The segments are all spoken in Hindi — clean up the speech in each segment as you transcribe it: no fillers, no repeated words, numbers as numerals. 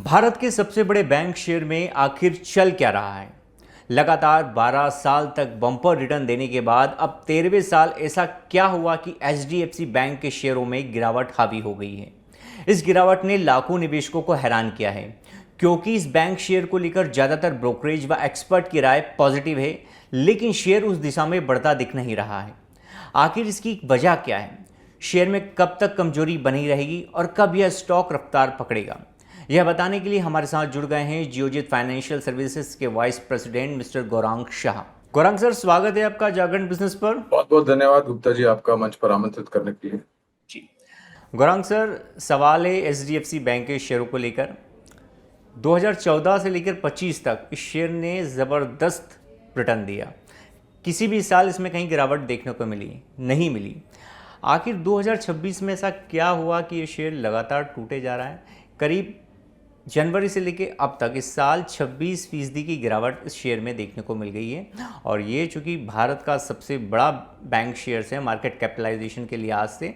भारत के सबसे बड़े बैंक शेयर में आखिर चल क्या रहा है। लगातार 12 साल तक बम्पर रिटर्न देने के बाद अब 13वें साल ऐसा क्या हुआ कि एचडीएफसी बैंक के शेयरों में गिरावट हावी हो गई है। इस गिरावट ने लाखों निवेशकों को हैरान किया है, क्योंकि इस बैंक शेयर को लेकर ज़्यादातर ब्रोकरेज व एक्सपर्ट की राय पॉजिटिव है, लेकिन शेयर उस दिशा में बढ़ता दिख नहीं रहा है। आखिर इसकी वजह क्या है? शेयर में कब तक कमजोरी बनी रहेगी और कब यह स्टॉक रफ्तार पकड़ेगा? यह बताने के लिए हमारे साथ जुड़ गए हैं जियोजित फाइनेंशियल सर्विसेज के vice president mister Gaurang Shah. Gaurang sir, स्वागत है आपका जागरण बिजनेस पर। बहुत बहुत धन्यवाद गुप्ता जी, आपका मंच पर आमंत्रित करने के लिए। जी गौरांग सर, सवाल है एचडीएफसी बैंक के शेयरों को लेकर। 2014 से लेकर 25 तक इस शेयर ने ज़बरदस्त रिटर्न दिया। किसी भी साल इसमें कहीं गिरावट देखने को नहीं मिली। आखिर 2026 में ऐसा क्या हुआ कि ये शेयर लगातार टूटे जा रहा है? करीब जनवरी से लेके अब तक इस साल 26% की गिरावट इस शेयर में देखने को मिल गई है। और ये चूँकि भारत का सबसे बड़ा बैंक शेयर है मार्केट कैपिटलाइजेशन के लिहाज से,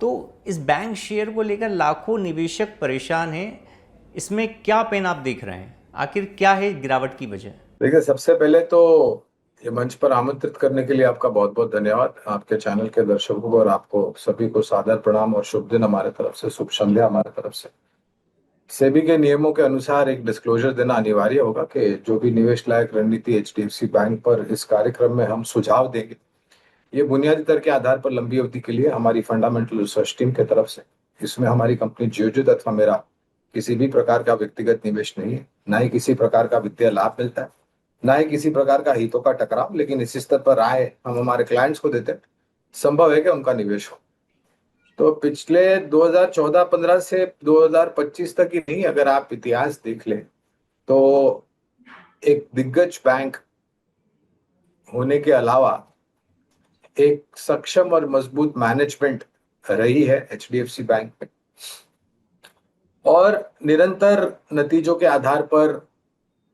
तो इस बैंक शेयर को लेकर लाखों निवेशक परेशान हैं। इसमें क्या पेन आप देख रहे हैं? आखिर क्या है गिरावट की वजह? देखिए, सबसे पहले तो ये मंच पर आमंत्रित करने के लिए आपका बहुत बहुत धन्यवाद। आपके चैनल के दर्शकों को और आपको सभी को सादर प्रणाम और शुभ दिन हमारे तरफ से, शुभ संध्या हमारे तरफ से। सेबी के नियमों के अनुसार एक डिस्क्लोजर देना अनिवार्य होगा कि जो भी निवेश लायक रणनीति एचडीएफसी बैंक पर इस कार्यक्रम में हम सुझाव देंगे, ये बुनियादी दर के आधार पर लंबी अवधि के लिए हमारी फंडामेंटल रिसर्च टीम की तरफ से, इसमें हमारी कंपनी जियोजित अथवा मेरा किसी भी प्रकार का व्यक्तिगत निवेश नहीं है, ना ही किसी प्रकार का वित्तीय लाभ मिलता है, ना ही किसी प्रकार का हितों का टकराव। लेकिन इस स्तर पर राय हम हमारे क्लाइंट्स को देते हैं, संभव है कि उनका निवेश हो। तो पिछले 2014-15 से 2025 तक ही नहीं, अगर आप इतिहास देख लें तो एक दिग्गज बैंक होने के अलावा एक सक्षम और मजबूत मैनेजमेंट रही है एचडीएफसी बैंक में, और निरंतर नतीजों के आधार पर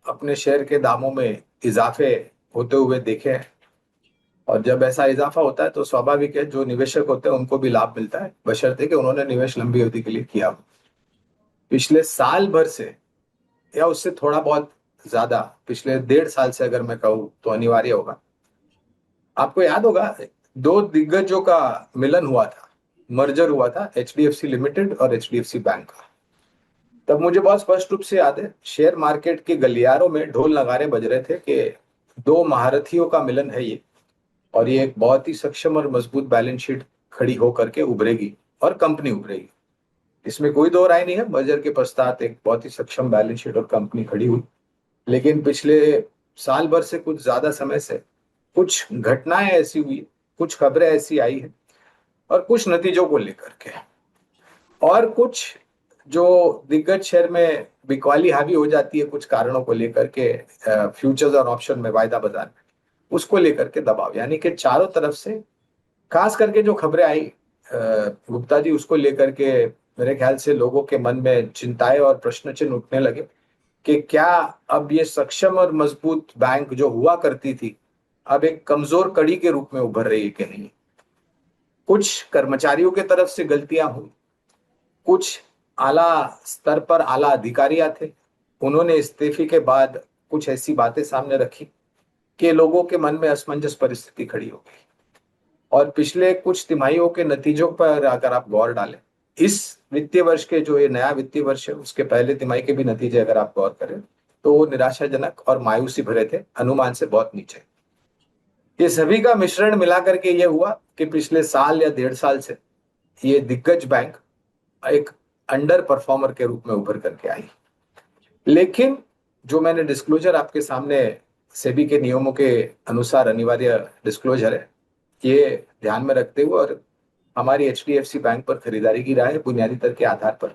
अपने शेयर के दामों में इजाफे होते हुए देखे हैं। और जब ऐसा इजाफा होता है तो स्वाभाविक है, जो निवेशक होते हैं उनको भी लाभ मिलता है, बशर्ते कि उन्होंने निवेश लंबी अवधि के लिए किया हो। पिछले साल भर से या उससे थोड़ा बहुत ज्यादा, पिछले 1.5 साल से अगर मैं कहूँ तो अनिवार्य होगा, आपको याद होगा दो दिग्गजों का मिलन हुआ था, मर्जर हुआ था, एचडीएफसी लिमिटेड और एचडीएफसी बैंक का। तब मुझे बहुत स्पष्ट रूप से याद है, शेयर मार्केट के गलियारों में ढोल नगाड़े बज रहे थे कि दो महारथियों का मिलन है ये, और ये एक बहुत ही सक्षम और मजबूत बैलेंस शीट खड़ी होकर के उभरेगी और कंपनी उभरेगी। इसमें कोई दो राय नहीं है। मर्जर के पश्चात एक बहुत ही सक्षम बैलेंस शीट और कंपनी खड़ी हुई। लेकिन पिछले साल भर से कुछ ज्यादा समय से कुछ घटनाएं ऐसी हुई, कुछ खबरें ऐसी आई है, और कुछ नतीजों को लेकर के, और कुछ जो दिग्गज शेयर में बिकवाली हावी हो जाती है कुछ कारणों को लेकर के, फ्यूचर्स और ऑप्शन में, वायदा बाजार में, उसको लेकर के दबाव, यानी कि चारों तरफ से खास करके जो खबरें आई गुप्ता जी, उसको लेकर के मेरे ख्याल से लोगों के मन में चिंताएं और प्रश्न चिन्ह उठने लगे कि क्या अब ये सक्षम और मजबूत बैंक जो हुआ करती थी, अब एक कमजोर कड़ी के रूप में उभर रही है कि नहीं। कुछ कर्मचारियों के तरफ से गलतियां हुई, कुछ आला स्तर पर आला अधिकारियां थे, उन्होंने इस्तीफे के बाद कुछ ऐसी बातें सामने रखी कि लोगों के मन में असमंजस परिस्थिति खड़ी हो गई। और पिछले कुछ तिमाहियों के नतीजों पर अगर आप गौर डालें, इस वित्तीय वर्ष के जो ये नया वित्तीय वर्ष है उसके पहले तिमाही के भी नतीजे अगर आप गौर करें तो वो निराशाजनक और मायूसी भरे थे, अनुमान से बहुत नीचे। ये सभी का मिश्रण मिलाकर के ये हुआ कि पिछले साल या 1.5 साल से ये दिग्गज बैंक एक अंडर परफॉर्मर के रूप में उभर करके आई। लेकिन जो मैंने डिस्क्लोजर आपके सामने, सेबी के नियमों के अनुसार अनिवार्य डिस्क्लोजर है, ये ध्यान में रखते हुए और हमारी एचडीएफसी बैंक पर खरीदारी की राय है बुनियादी दर के आधार पर।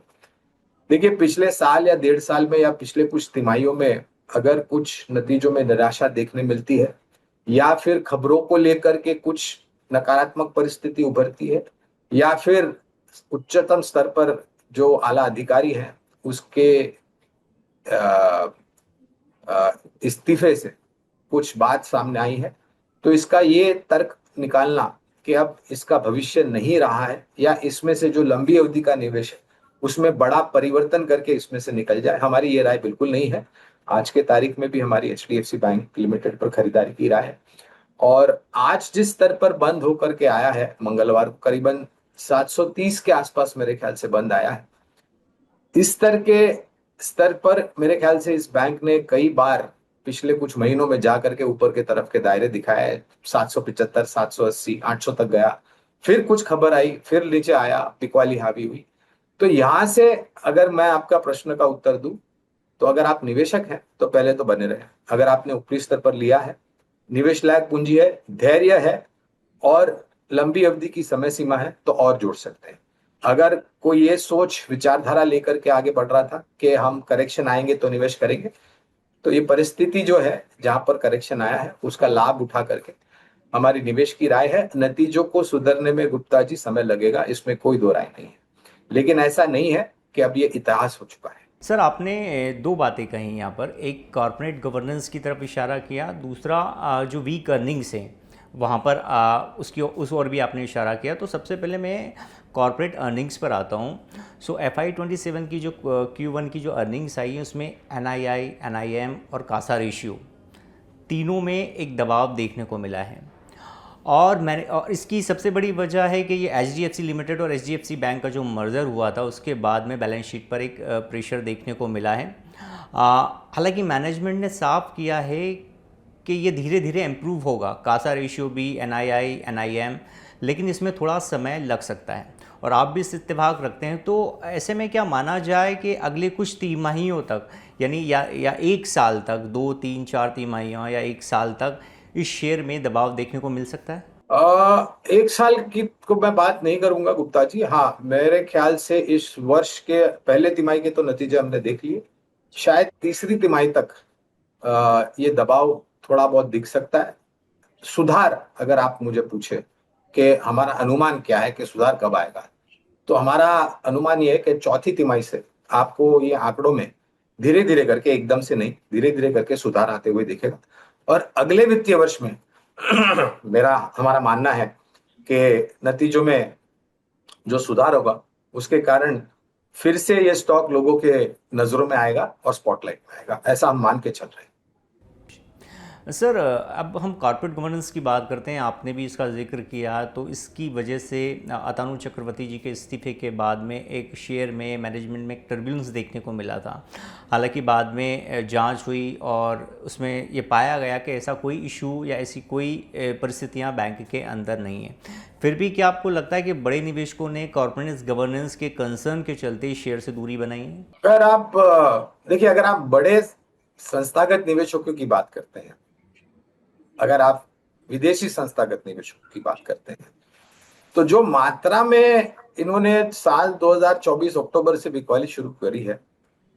देखिए, पिछले साल या 1.5 साल में या पिछले कुछ तिमाहियों में अगर कुछ नतीजों में निराशा देखने मिलती है, या फिर खबरों को लेकर के कुछ नकारात्मक परिस्थिति उभरती है, या फिर उच्चतम स्तर पर जो आला अधिकारी है उसके इस्तीफे से कुछ बात सामने आई है, तो इसका ये तर्क निकालना कि अब इसका भविष्य नहीं रहा है या इसमें से जो लंबी अवधि का निवेश है उसमें बड़ा परिवर्तन करके इसमें से निकल जाए, हमारी ये राय बिल्कुल नहीं है। आज के तारीख में भी हमारी एचडीएफसी बैंक लिमिटेड पर खरीदारी की राय है। और आज जिस स्तर पर बंद होकर के आया है, मंगलवार को करीबन 730 के आसपास मेरे ख्याल से बंद आया है। इस स्तर पर मेरे ख्याल से इस बैंक ने कई बार पिछले कुछ महीनों में जाकर के ऊपर के तरफ के दायरे दिखाए हैं। 775, 780, 800 तक गया, फिर कुछ खबर आई, फिर नीचे आया, बिकवाली हावी हुई। तो यहां से अगर मैं आपका प्रश्न का उत्तर दूं, तो अगर आप निवेशक हैं तो पहले तो बने रहे। अगर आपने ऊपरी स्तर पर लिया है, निवेश लायक पूंजी है, धैर्य है और लंबी अवधि की समय सीमा है, तो और जोड़ सकते हैं। अगर कोई ये सोच विचारधारा लेकर के आगे बढ़ रहा था कि हम करेक्शन आएंगे तो निवेश करेंगे, तो ये परिस्थिति जो है जहां पर करेक्शन आया है उसका लाभ उठा करके हमारी निवेश की राय है, नतीजों को सुधरने में गुप्ता जी समय लगेगा, इसमें कोई दो राय नहीं है। लेकिन ऐसा नहीं है कि अब ये इतिहास हो चुका है। सर, आपने दो बातें कही यहाँ पर। एक कॉरपोरेट गवर्नेंस की तरफ इशारा किया, दूसरा जो वीक अर्निंग्स हैं वहाँ पर उसकी उस ओर भी आपने इशारा किया। तो सबसे पहले मैं कॉरपोरेट अर्निंग्स पर आता हूँ। सो FY 27 की जो Q1 की जो अर्निंग्स आई है उसमें NII, NIM और कासा रेशियो तीनों में एक दबाव देखने को मिला है। और इसकी सबसे बड़ी वजह है कि ये HDFC लिमिटेड और HDFC बैंक का जो मर्जर हुआ था उसके बाद में बैलेंस शीट पर एक प्रेशर देखने को मिला है। हालांकि मैनेजमेंट ने साफ किया है कि ये धीरे धीरे इम्प्रूव होगा, कासा रेशियो भी, NII, NIM, लेकिन इसमें थोड़ा समय लग सकता है और आप भी इस इत्तेफाक रखते हैं। तो ऐसे में क्या माना जाए कि अगले कुछ तिमाहियों तक, यानी या एक साल तक, 2, 3, 4 तिमाहियों या एक साल तक इस शेयर में दबाव देखने को मिल सकता है? एक साल की को मैं बात नहीं करूंगा गुप्ता जी। हाँ, मेरे ख्याल से इस वर्ष के पहले तिमाही के तो नतीजे हमने देख लिए, शायद तीसरी तिमाही तक ये दबाव थोड़ा बहुत दिख सकता है। सुधार अगर आप मुझे पूछे कि हमारा अनुमान क्या है कि सुधार कब आएगा, तो हमारा अनुमान ये है कि चौथी तिमाही से आपको ये आंकड़ों में धीरे धीरे करके, एकदम से नहीं, धीरे धीरे करके सुधार आते हुए दिखेगा। और अगले वित्तीय वर्ष में हमारा मानना है कि नतीजों में जो सुधार होगा उसके कारण फिर से ये स्टॉक लोगों के नजरों में आएगा और स्पॉटलाइट में आएगा, ऐसा हम मान के चल रहे हैं। सर, अब हम कॉर्पोरेट गवर्नेंस की बात करते हैं। आपने भी इसका जिक्र किया, तो इसकी वजह से अतानु चक्रवर्ती जी के इस्तीफे के बाद में एक शेयर में, मैनेजमेंट में एक टर्बुलेंस देखने को मिला था। हालांकि बाद में जांच हुई और उसमें ये पाया गया कि ऐसा कोई इशू या ऐसी कोई परिस्थितियां बैंक के अंदर नहीं है। फिर भी क्या आपको लगता है कि बड़े निवेशकों ने कॉर्पोरेट गवर्नेंस के कंसर्न के चलते शेयर से दूरी बनाई है? अगर आप देखिए, अगर आप बड़े संस्थागत निवेशकों की बात करते हैं, अगर आप विदेशी संस्थागत निवेशकों की बात करते हैं, तो जो मात्रा में इन्होंने साल 2024 अक्टूबर से बिकवाली शुरू करी है,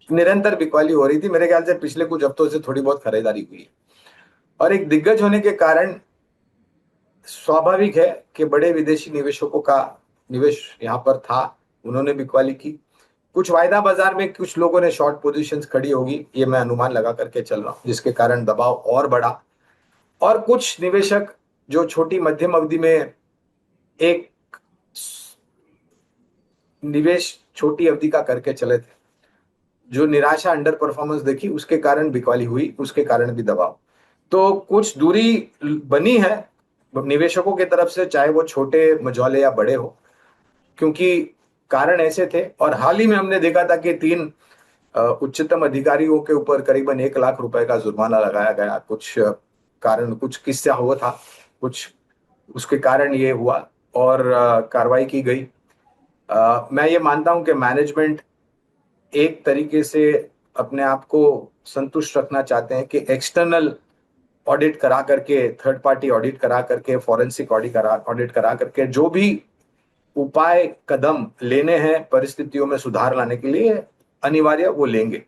निरंतर बिकवाली हो रही थी। मेरे ख्याल से पिछले कुछ हफ्तों से थोड़ी बहुत खरीदारी हुई है और एक दिग्गज होने के कारण स्वाभाविक है कि बड़े विदेशी निवेशकों का निवेश यहाँ पर था, उन्होंने बिकवाली की। कुछ वायदा बाजार में कुछ लोगों ने शॉर्ट पोजीशंस खड़ी होगी, ये मैं अनुमान लगा करके चल रहा हूँ, जिसके कारण दबाव और बढ़ा। और कुछ निवेशक जो छोटी मध्यम अवधि में एक निवेश छोटी अवधि का करके चले थे, जो निराशा, अंडर परफॉर्मेंस देखी, उसके कारण बिकवाली हुई, उसके कारण भी दबाव। तो कुछ दूरी बनी है निवेशकों की तरफ से, चाहे वो छोटे मझौले या बड़े हो, क्योंकि कारण ऐसे थे। और हाल ही में हमने देखा था कि 3 उच्चतम अधिकारियों के ऊपर करीबन 1 लाख रुपए का जुर्माना लगाया गया। कुछ कारण, कुछ किस्सा हुआ था, कुछ उसके कारण ये हुआ और कार्रवाई की गई। मैं ये मानता हूं कि मैनेजमेंट एक तरीके से अपने आप को संतुष्ट रखना चाहते हैं कि एक्सटर्नल ऑडिट करा करके, थर्ड पार्टी ऑडिट करा करके, फॉरेंसिक ऑडिट करा करके जो भी उपाय, कदम लेने हैं परिस्थितियों में सुधार लाने के लिए, अनिवार्य वो लेंगे।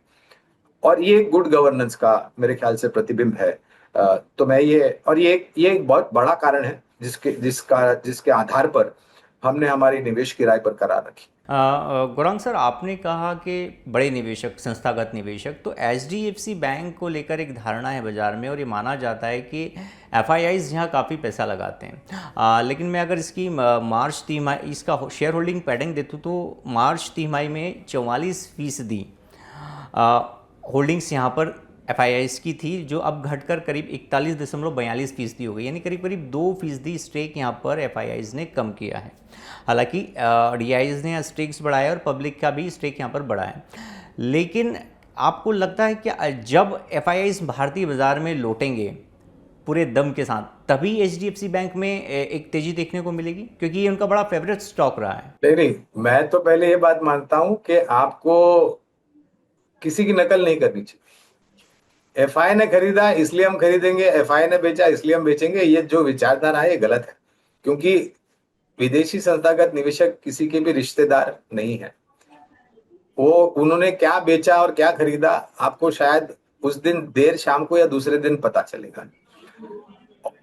और ये गुड गवर्नेंस का मेरे ख्याल से प्रतिबिंब है। तो मैं ये एक बहुत बड़ा कारण है जिसके आधार पर हमने हमारी निवेश की राय बरकरार रखी। गौरांग सर, आपने कहा कि बड़े निवेशक, संस्थागत निवेशक, तो एचडीएफसी बैंक को लेकर एक धारणा है बाज़ार में और ये माना जाता है कि एफआईआईज यहाँ काफ़ी पैसा लगाते हैं। लेकिन मैं अगर इसकी मार्च तिमाही, इसका शेयर होल्डिंग पैटर्न देतूँ तो मार्च तिमाही में 44% होल्डिंग्स यहाँ पर एफआईआईज की थी, जो अब घटकर करीब 41.42% हो गई, यानी करीब करीब 2% स्टेक यहाँ पर एफआईआईज ने कम किया है। हालांकि डीआईज ने स्टेक्स बढ़ाया और पब्लिक का भी स्टेक यहाँ पर बढ़ा है। लेकिन आपको लगता है कि जब एफआईआईज भारतीय बाजार में लौटेंगे पूरे दम के साथ, तभी एचडीएफसी बैंक में एक तेजी देखने को मिलेगी, क्योंकि ये उनका बड़ा फेवरेट स्टॉक रहा है? नहीं नहीं, मैं तो पहले ये बात मानता हूं कि आपको किसी की नकल नहीं करनी चाहिए। एफआई ने खरीदा इसलिए हम खरीदेंगे, एफआई ने बेचा इसलिए हम बेचेंगे, ये जो विचारधारा है ये गलत है। क्योंकि विदेशी संस्थागत निवेशक किसी के भी रिश्तेदार नहीं है। वो उन्होंने क्या बेचा और क्या खरीदा आपको शायद उस दिन देर शाम को या दूसरे दिन पता चलेगा।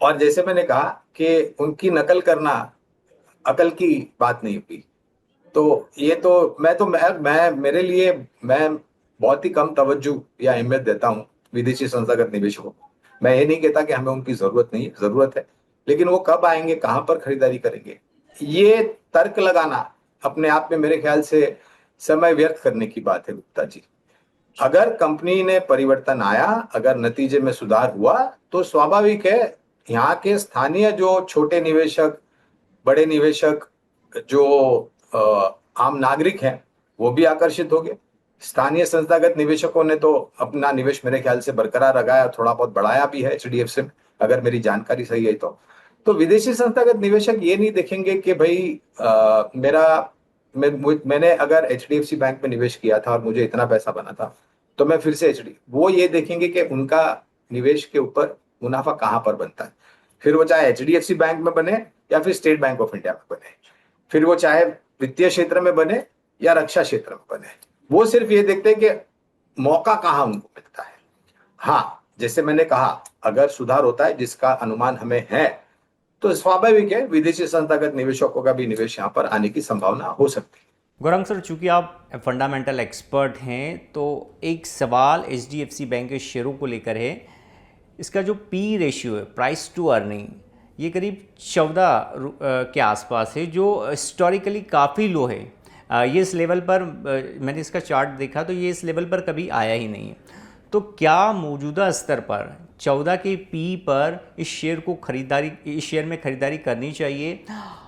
और जैसे मैंने कहा कि उनकी नकल करना अकल की बात नहीं हुई। तो ये तो मैं मेरे लिए मैं बहुत ही कम तवज्जो या अहमियत देता हूँ विदेशी संस्थागत निवेशकों को। मैं ये नहीं कहता कि हमें उनकी जरूरत नहीं है, जरूरत है, लेकिन वो कब आएंगे, कहां पर खरीदारी करेंगे, ये तर्क लगाना अपने आप में मेरे ख्याल से समय व्यर्थ करने की बात है गुप्ता जी। अगर कंपनी ने परिवर्तन आया, अगर नतीजे में सुधार हुआ, तो स्वाभाविक है यहाँ के स्थानीय जो छोटे निवेशक, बड़े निवेशक, जो आम नागरिक हैं, वो भी आकर्षित हो गए। स्थानीय संस्थागत निवेशकों ने तो अपना निवेश मेरे ख्याल से बरकरार रखाया, थोड़ा बहुत बढ़ाया भी है एचडीएफसी में, अगर मेरी जानकारी सही है तो विदेशी संस्थागत निवेशक ये नहीं देखेंगे कि भाई मैंने अगर एचडीएफसी बैंक में निवेश किया था और मुझे इतना पैसा बना था, तो मैं फिर से वो ये देखेंगे कि उनका निवेश के ऊपर मुनाफा कहां पर बनता है। फिर वो चाहे एचडीएफसी बैंक में बने या फिर स्टेट बैंक ऑफ इंडिया में बने, फिर वो चाहे वित्तीय क्षेत्र में बने या रक्षा क्षेत्र में बने, वो सिर्फ ये देखते हैं कि मौका कहां उनको मिलता है। हाँ, जैसे मैंने कहा, अगर सुधार होता है जिसका अनुमान हमें है, तो स्वाभाविक है विदेशी संस्थागत निवेशकों का भी निवेश यहाँ पर आने की संभावना हो सकती है। गौरंग सर, चूंकि आप फंडामेंटल एक्सपर्ट हैं, तो एक सवाल एचडीएफसी बैंक के शेयरों को लेकर है। इसका जो पी रेशियो है, प्राइस टू अर्निंग, ये करीब 14 के आसपास है, जो हिस्टोरिकली काफ़ी लो है। ये इस लेवल पर, मैंने इसका चार्ट देखा तो ये इस लेवल पर कभी आया ही नहीं है। तो क्या मौजूदा स्तर पर 14 के पी पर इस शेयर में खरीदारी करनी चाहिए,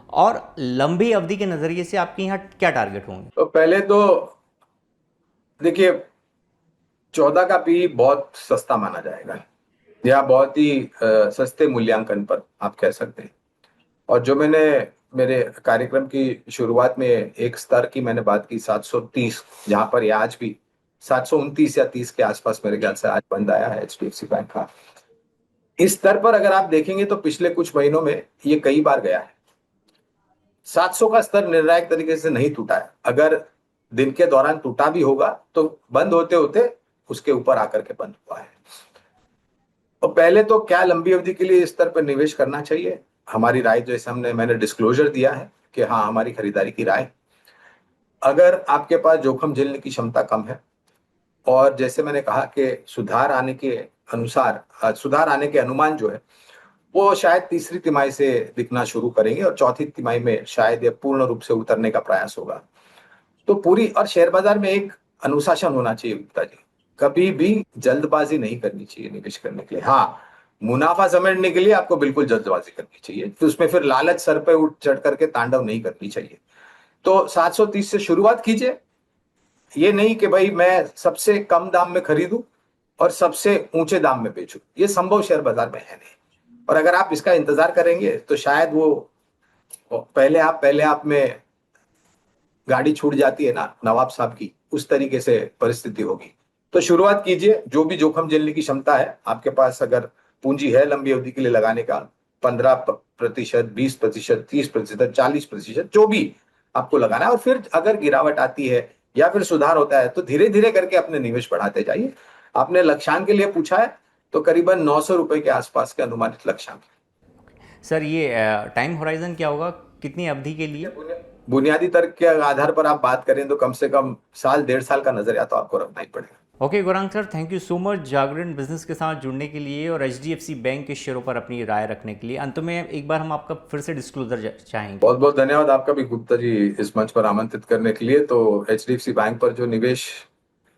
और लंबी अवधि के नज़रिए से आपके यहाँ क्या टारगेट होंगे? तो पहले तो देखिए, 14 का पी बहुत सस्ता माना जाएगा, या बहुत ही सस्ते मूल्यांकन पर आप कह सकते हैं। और जो मैंने मेरे कार्यक्रम की शुरुआत में एक स्तर की मैंने बात की 730, जहां पर ये आज भी 729 या 30 के आसपास मेरे ख्याल से आज बंद आया है एचडीएफसी बैंक का। इस स्तर पर अगर आप देखेंगे तो पिछले कुछ महीनों में ये कई बार गया है। 700 का स्तर निर्णायक तरीके से नहीं टूटा है। अगर दिन के दौरान टूटा भी होगा तो बंद होते होते उसके ऊपर आकर के बंद हुआ है। तो पहले तो क्या लंबी अवधि के लिए इस स्तर पर निवेश करना चाहिए, हमारी राय जैसे मैंने डिस्क्लोजर दिया है कि हाँ, हमारी खरीदारी की राय, अगर आपके पास जोखिम झेलने की क्षमता कम है, और जैसे मैंने कहा कि सुधार आने के अनुमान जो है वो शायद तीसरी तिमाही से दिखना शुरू करेंगे, और चौथी तिमाही में शायद ये पूर्ण रूप से उतरने का प्रयास होगा। तो पूरी, और शेयर बाजार में एक अनुशासन होना चाहिए गुप्ता जी, कभी भी जल्दबाजी नहीं करनी चाहिए निवेश करने के लिए। हाँ, मुनाफा समेटने के लिए आपको बिल्कुल जल्दबाजी करनी चाहिए, तो उसमें फिर लालच सर पे उठ चढ़ करके तांडव नहीं करनी चाहिए। तो 730 से शुरुआत कीजिए, ये नहीं कि भाई मैं सबसे कम दाम में खरीदूं और सबसे ऊंचे दाम में बेचूं, ये संभव शेयर बाजार में है नहीं। और अगर आप इसका इंतजार करेंगे तो शायद वो पहले आप में गाड़ी छूट जाती है ना नवाब साहब की, उस तरीके से परिस्थिति होगी। तो शुरुआत कीजिए, जो भी जोखिम झेलने की क्षमता है आपके पास, अगर पूंजी है लंबी अवधि के लिए लगाने का, 15%, 20%, 30%, 40%, जो भी आपको लगाना है, और फिर अगर गिरावट आती है या फिर सुधार होता है तो धीरे धीरे करके अपने निवेश बढ़ाते जाइए। आपने लक्ष्यांक के लिए पूछा है, तो करीबन 900 रुपए के आसपास के अनुमानित लक्ष्यांक। सर, ये टाइम होराइजन क्या होगा? कितनी अवधि के लिए? बुनियादी तर्क के आधार पर आप बात करें तो कम से कम साल 1.5 साल का नजरिया तो आपको रखना ही पड़ेगा। Okay Gaurang sir, thank you so much Jagran business के साथ जुड़ने के लिए और HDFC बैंक के शेयरों पर अपनी राय रखने के लिए। अंत में एक बार हम आपका फिर से डिस्क्लोजर चाहेंगे। बहुत बहुत धन्यवाद आपका भी गुप्ता जी इस मंच पर आमंत्रित करने के लिए। तो HDFC बैंक पर जो निवेश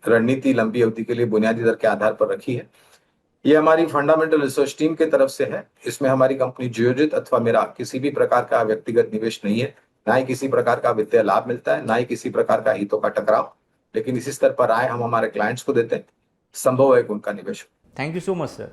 रणनीति लंबी अवधि के लिए बुनियादी दर के आधार पर रखी है, ये हमारी फंडामेंटल रिसर्च टीम की तरफ से है। इसमें हमारी कंपनी जियोजित अथवा मेरा किसी भी प्रकार का व्यक्तिगत निवेश नहीं है, ना ही किसी प्रकार का वित्तीय लाभ मिलता है, ना ही किसी प्रकार का हितों का टकराव। लेकिन इसी स्तर पर आए हम हमारे क्लाइंट्स को देते हैं, संभव है कि उनका निवेश हो। Thank you so much sir.